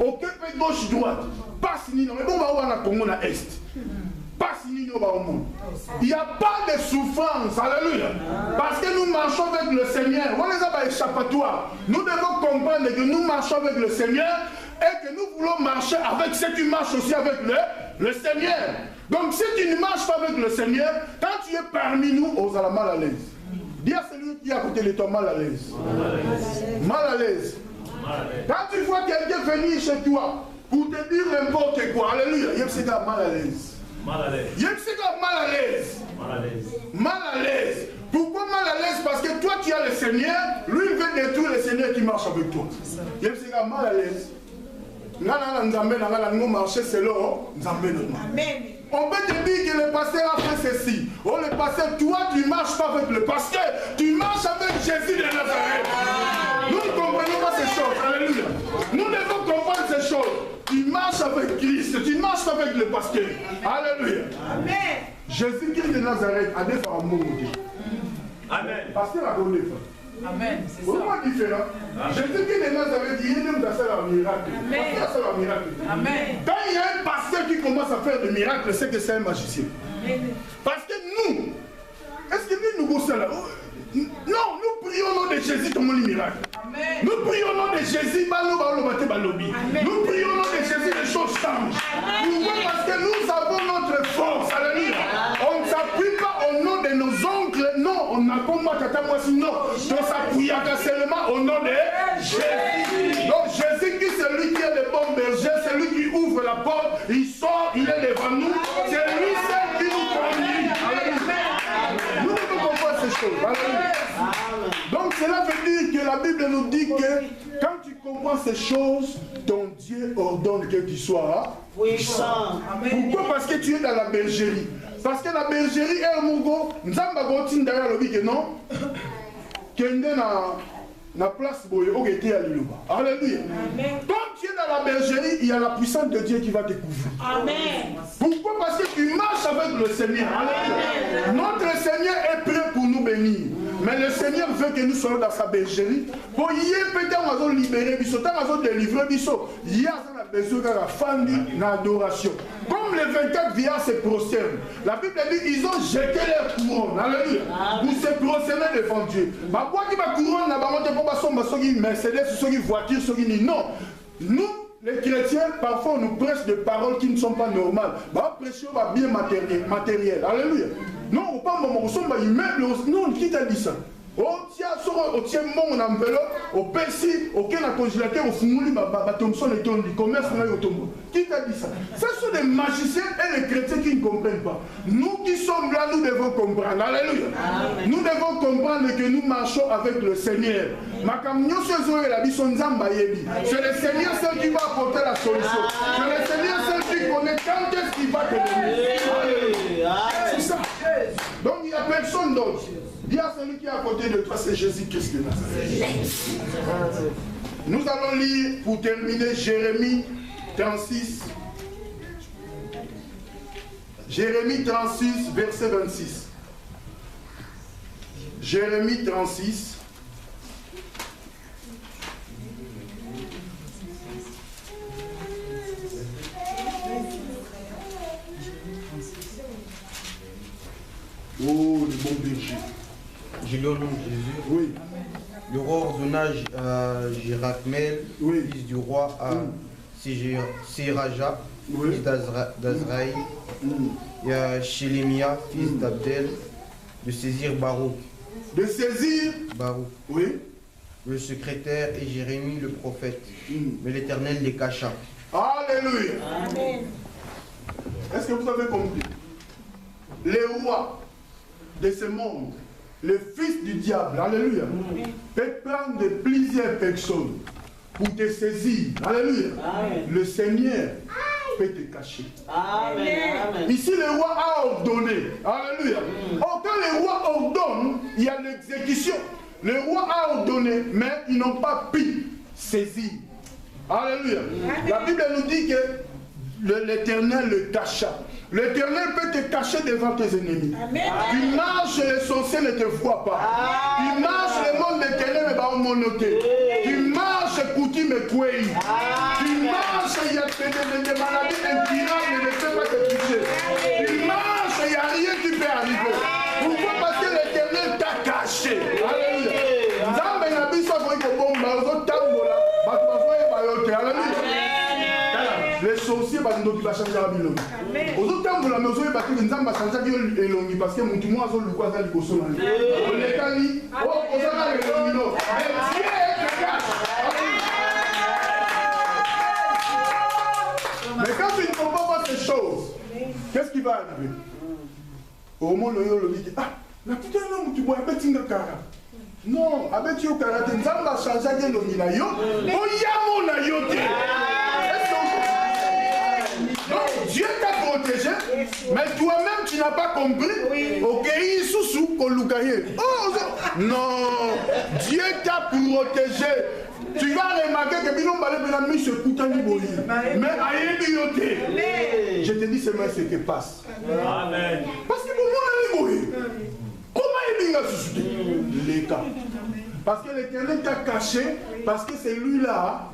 Ok, gauche, droite. Pas si non, mais bon, on va Congo na Est. Pas si nous au monde. Il n'y a pas de souffrance. Alléluia. Parce que nous marchons avec le Seigneur. On les a pas échappatoire. Nous devons comprendre que nous marchons avec le Seigneur et que nous voulons marcher avec ceux qui marchent aussi avec le Seigneur. Donc si tu ne marches pas avec le Seigneur, quand tu es parmi nous, on sera mal à l'aise. Dis à celui qui est à côté de toi mal à l'aise. Mal à l'aise. Quand tu vois quelqu'un venir chez toi pour te dire n'importe quoi, alléluia, il y a ce gars mal à l'aise. Mal à l'aise. Il y a ce gars mal à l'aise. Mal à l'aise. Mal à l'aise. Pourquoi mal à l'aise? Parce que toi tu as le Seigneur, lui il veut détruire le Seigneur qui marche avec toi. Il y a ce gars mal à l'aise. Marcher selon Amen. On peut te dire que le pasteur a fait ceci. Oh, le pasteur, toi, tu ne marches pas avec le pasteur. Tu marches avec Jésus de Nazareth. Nous ne comprenons pas ces choses. Alléluia. Nous devons comprendre ces choses. Tu marches avec Christ. Tu ne marches pas avec le pasteur. Alléluia. Amen. Jésus-Christ de Nazareth a des femmes amoureuses. Amen. Pasteur a donné femmes. Amen, c'est ça. Pourquoi différent? Jésus-Christ de Nazareth, il est même dans un miracle. Amen. Quand il y a un pasteur qui commence à faire des miracles, c'est que c'est un magicien. Parce que nous, est-ce que nous nous là? Non, nous prions au nom de Jésus comme un miracle. Amen. Nous prions au nom de Jésus, nous prions au nom de Jésus, les choses changent. Pourquoi? Parce que nous avons notre force. Alléluia. On ne s'appuie pas au nom de nos oncles. Non, on n'a pas moi, tata, moi, sinon. On s'appuie seulement au nom de Jésus. Donc Jésus qui est celui qui est le bon berger, c'est lui qui ouvre la porte, il sort, il est devant nous. C'est lui seul qui nous conduit. Alléluia. Nous devons comprendre ces choses. Alléluia. Donc cela veut dire que la Bible nous dit que quand tu comprends ces choses, ton Dieu ordonne que tu sois puissant. Pourquoi? Parce que tu es dans la bergerie. Parce que la bergerie est un mougo. Nous avons dit derrière le que non. Na place boye au été à l'Iloba. Alléluia. Quand tu es dans la bergerie, il y a la puissance de Dieu qui va te couvrir. Amen. Pourquoi? Parce que tu marches avec le Seigneur. Alléluia. Notre Seigneur est prêt pour nous bénir. Mais le Seigneur veut que nous soyons dans sa bergerie. Pour y peut-être libérer, nous délivrer, il y a besoin de la femme d'adoration. Comme les 24 vieillards se prosternent, la Bible dit ils ont jeté leur couronne. Alléluia. Pour se prosterner devant Dieu. Ma quoi qui va couronne, n'a pas monté Mercedes, voiture, non. Nous, les chrétiens, parfois on nous prêche des paroles qui ne sont pas normales. Bah, prêcher bien matériel. Alléluia. Non, on pas on sommes immeuble. Non, qui t'a dit ça? Au tient mon enveloppe, au PC, aucun congélateur, au fumuli, Thomson et Tondi, commerce, qui t'a dit ça? Ce sont des magiciens et les chrétiens qui ne comprennent pas. Nous qui sommes là, nous devons comprendre. Alléluia. Nous devons comprendre que nous marchons avec le Seigneur. C'est le Seigneur seul qui va apporter la solution. C'est le Seigneur seul qui connaît quand est-ce qu'il va te donner. C'est ça. Donc il n'y a personne d'autre. Dis à celui qui est à côté de toi, c'est Jésus-Christ de Nazareth. Nous allons lire, pour terminer, Jérémie 36. Jérémie 36, verset 26. Jérémie 36. Oh, le bon berger. Je lis au nom de Jésus. Oui. Le roi ordonna à Jérachmel, fils du roi, à Siraja, fils d'Azraï, et à Shélémia, fils d'Abdel, de saisir Baruch. De saisir Baruch. Oui. Le secrétaire et Jérémie le prophète. Mais l'Éternel les cacha. Alléluia. Amen. Est-ce que vous avez compris? Les rois de ce monde, le fils du diable, alléluia, peut prendre de plusieurs personnes pour te saisir. Alléluia. Amen. Le Seigneur peut te cacher. Amen. Ici, le roi a ordonné. Alléluia. Quand le roi ordonne, il y a l'exécution. Le roi a ordonné, mais ils n'ont pas pu saisir. Alléluia. La Bible nous dit que l'Éternel le cacha. L'Éternel peut te cacher devant tes ennemis. Amen. Tu marches, les sorciers ne te voient pas. Amen. Tu marches, le monde des ténèbres va au monoté. Tu marches, coutume et couille. Tu marches, des maladies incurables ne peuvent pas te toucher. Tu marches, il n'y a rien qui peut arriver. Pourquoi? Parce que l'Éternel t'a caché. Alléluia. Les sorciers vont changer la vie. Aux autres temps, vous la maison, ils vont changer la vie parce que mon tout le monde a le quoi dans le cochon. On est allé, oh, on a le lumino. Mais Dieu te cache. Mais quand tu ne comprends pas ces choses, qu'est-ce qui va arriver? Au moment où on dit, ah, la petite homme, tu vois, un petit cara. Non, avec tu au karaté, nous allons changer le lumino. Oh, yamo na yote. Donc Dieu t'a protégé, mais toi-même tu n'as pas compris. Ok, sous non, Dieu t'a protégé. Tu vas remarquer que Bilon Balé mis ce putain de boyi. Mais aïe, je te dis seulement ce qui passe. Amen. Parce que pour moi, comment il a suscité les cas? Parce que l'Éternel t'a caché, parce que c'est lui-là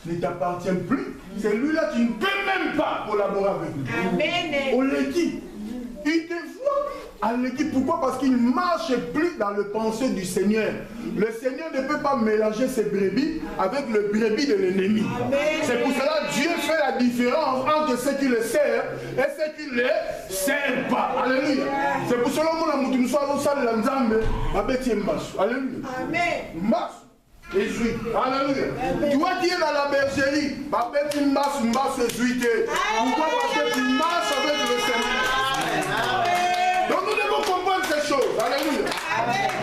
ne t'appartient plus. C'est lui-là, tu ne peux même pas collaborer avec lui. Amen. On le dit. Il te voit à l'équipe. Pourquoi? Parce qu'il ne marche plus dans le pensée du Seigneur. Le Seigneur ne peut pas mélanger ses brebis avec le brebis de l'ennemi. C'est pour cela que Dieu fait la différence entre ceux qui le servent et ceux qui ne le servent pas. Alléluia. C'est pour cela que nous sommes dans la Nzambe avec Mbassou. Alléluia. Amen. Jésus. Alléluia. Toi qui es dans la bergerie, pourquoi? Parce que tu marches avec le Seigneur. Donc nous devons comprendre ces choses. Alléluia.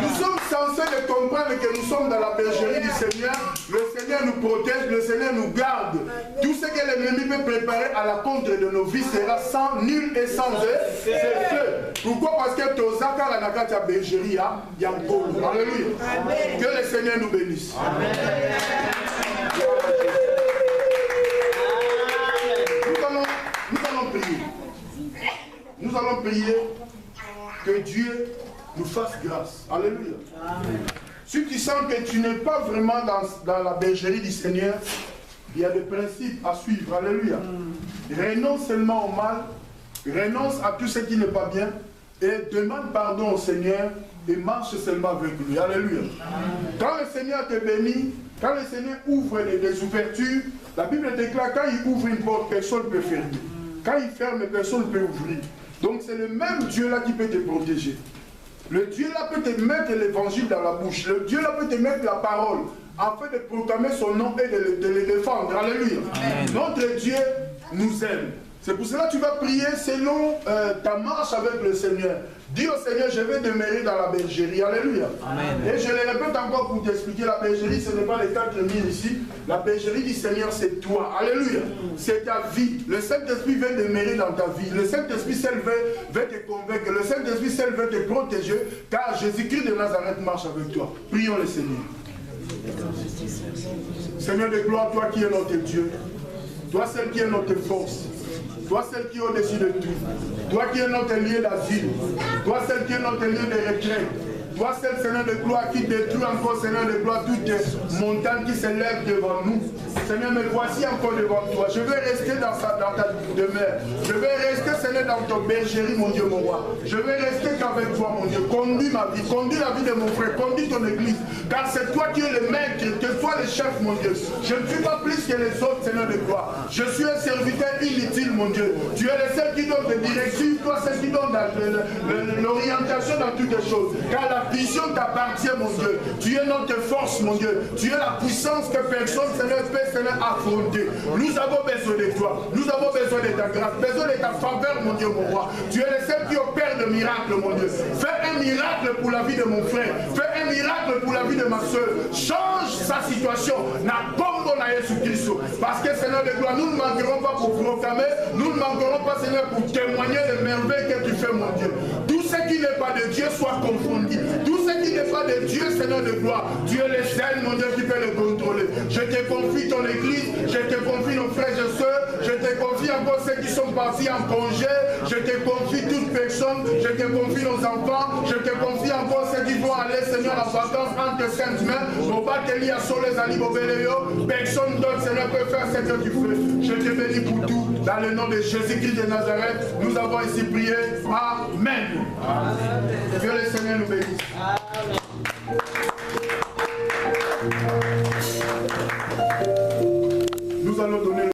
Nous sommes censés de comprendre que nous sommes dans la bergerie du Seigneur. Le Seigneur nous protège, le Seigneur nous garde. Tout ce que l'ennemi peut préparer à la contre de nos vies sera sans nul et sans effet. Pourquoi? Parce que Tozaka la Nakata bergerie a Yankolo. Alléluia. Que le Seigneur nous bénisse. Amen. Nous allons prier. Nous allons prier que Dieu nous fasse grâce. Alléluia. Amen. Si tu sens que tu n'es pas vraiment dans la bergerie du Seigneur, il y a des principes à suivre. Alléluia. Renonce seulement au mal, renonce à tout ce qui n'est pas bien et demande pardon au Seigneur et marche seulement avec lui. Alléluia. Quand le Seigneur te bénit, quand le Seigneur ouvre des ouvertures, la Bible déclare quand il ouvre une porte, personne ne peut fermer. Quand il ferme, personne ne peut ouvrir. Donc c'est le même Dieu là qui peut te protéger. Le Dieu là peut te mettre l'évangile dans la bouche. Le Dieu là peut te mettre la parole afin de proclamer son nom et de le défendre. Alléluia. Amen. Notre Dieu nous aime. C'est pour cela que tu vas prier selon ta marche avec le Seigneur. Dis au Seigneur, je vais demeurer dans la bergerie. Alléluia. Amen. Et je le répète encore pour t'expliquer, la bergerie, ce n'est pas les 4 000 ici. La bergerie du Seigneur, c'est toi. Alléluia. C'est ta vie. Le Saint-Esprit veut demeurer dans ta vie. Le Saint-Esprit seul veut te convaincre. Le Saint-Esprit seul veut te protéger. Car Jésus-Christ de Nazareth marche avec toi. Prions le Seigneur. Seigneur de gloire, toi qui es notre Dieu. Toi, celle qui est notre force. Toi, celle qui est au-dessus de tout. Toi qui es notre lieu d'asile. Toi, celle qui est notre lieu de retraite. Toi, celle, Seigneur de gloire, qui détruit encore, Seigneur de gloire, toutes les montagnes qui s'élèvent devant nous. Seigneur, me voici encore devant toi. Je veux rester dans ta demeure. Je veux rester, Seigneur, dans ton bergerie, mon Dieu, mon roi. Je veux rester qu'avec toi, mon Dieu. Conduis ma vie, conduis la vie de mon frère, conduis ton église. Car c'est toi qui es le maître, que toi le chef, mon Dieu. Je ne suis pas plus que les autres, Seigneur de gloire. Je suis un serviteur inutile, mon Dieu. Tu es le seul qui donne des directives, toi, celle qui donne l'orientation dans toutes les choses. Car la vision t'appartient, mon Dieu. Tu es notre force, mon Dieu. Tu es la puissance que personne, Seigneur, peut, Seigneur, affronter. Nous avons besoin de toi. Nous avons besoin de ta grâce, besoin de ta faveur, mon Dieu, mon roi. Tu es le seul qui opère de miracles, mon Dieu. Fais un miracle pour la vie de mon frère. Fais un miracle pour la vie de ma soeur. Change sa situation. Na bombo na Jésus-Christ. Parce que, Seigneur de gloire, nous ne manquerons pas pour proclamer. Nous ne manquerons pas, Seigneur, pour témoigner des merveilles que tu fais, mon Dieu. Tout ce qui n'est pas de Dieu soit confondu. Tout ce qui n'est pas de Dieu, Seigneur de gloire, Dieu est le seul, mon Dieu, qui peut le contrôler. Je te confie ton église, je te confie nos frères et sœurs, je te confie encore ceux qui sont partis en congé. Je te confie toute personne, je te confie nos enfants, je te confie encore ceux qui vont aller, Seigneur, en vacances entre tes saintes mains. Personne d'autre, Seigneur, peut faire ce que tu fais. Je te bénis pour tout. Dans le nom de Jésus-Christ de Nazareth, nous avons ici prié. Amen. Que le Seigneur nous bénisse. Nous allons donner